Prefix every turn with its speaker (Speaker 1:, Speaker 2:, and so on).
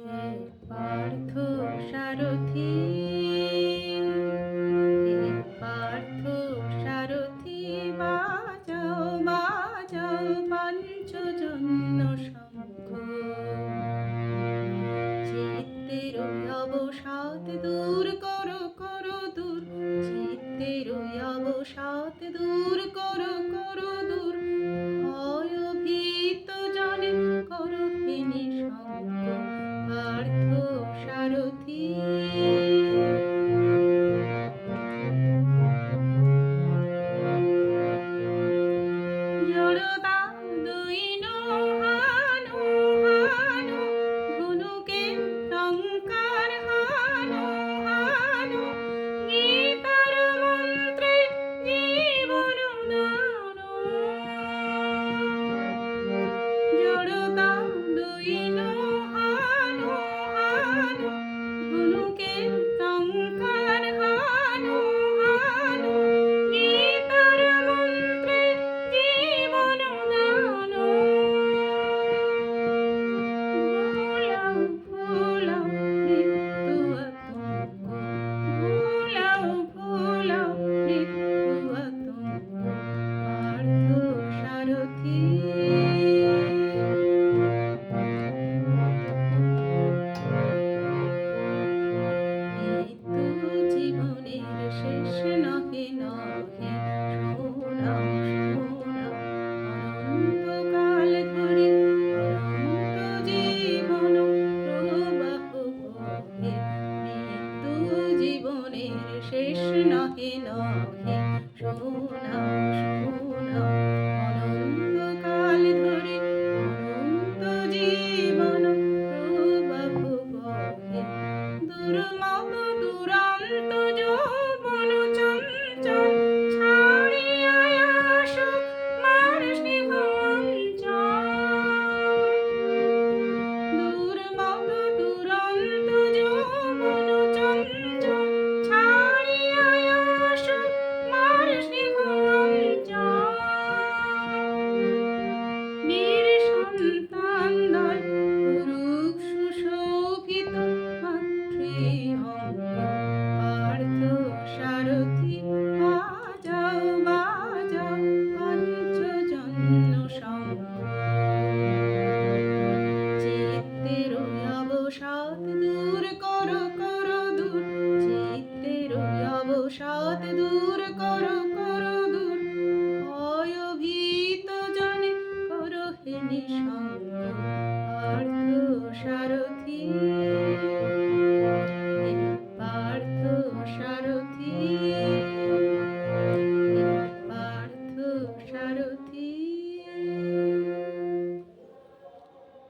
Speaker 1: হে পার্থ সারথি, হে পার্থ সারথি, বাজাও বাজাও পাঞ্চজন্য শঙ্খ। চিত্তের অবসাদ দূর করো করো দূর, চিত্তের অবসাদ দূর করো করো দূর, ভয়ভীত জনে করো হে নিঃসঙ্গ পার্থ সারথি। জড়তা দৈন হানো হানো, ধনুকের টঙ্কার হানো হানো, গীতার মন্ত্রে জীবন দানো। জড়তা দৈন হানো হানো, ধনুকের টঙ্কার হানো হানো, গীতার মন্ত্রে জীবন দানো। ভোলাও ভোলাও মৃত্যু আতঙ্ক, ভোলাও ভোলাও মৃত্যু আতঙ্ক পার্থ সারথি। মৃত্যু জীবনের শেষ নহে নহে, শোনাও শোনাও অনন্তকাল ধরে অনন্ত জীবন প্রবাহ বহে। মৃত্যু জীবনের শেষ নহে নহে, শোনাও শোনাও অনন্তকাল ধরে অনন্ত জীবন প্রবাহ বহে। দুর্মত দুরন্ত যৌবন চঞ্চল, ছাড়িয়া আসো মানসিক অঞ্চল। দুর্মত দুরন্ত যৌবন চঞ্চল, ছাড়িয়া আসো মানসিক অঞ্চল। বীর সন্তান দল করুক সুশোভিত মাতৃঅঙ্গ পার্থ সারথি। বাজাও বাজাও পাঞ্চজন্য শঙ্খ। চিত্তের অবসাদ দূর করো করো দূর, চিত্তের অবসাদ দূর করো করো দূর, ভয়ভীত জনে করো হে নিঃসঙ্গ পার্থ সারথি। হে পার্থ সারথি, হে পার্থ সারথি।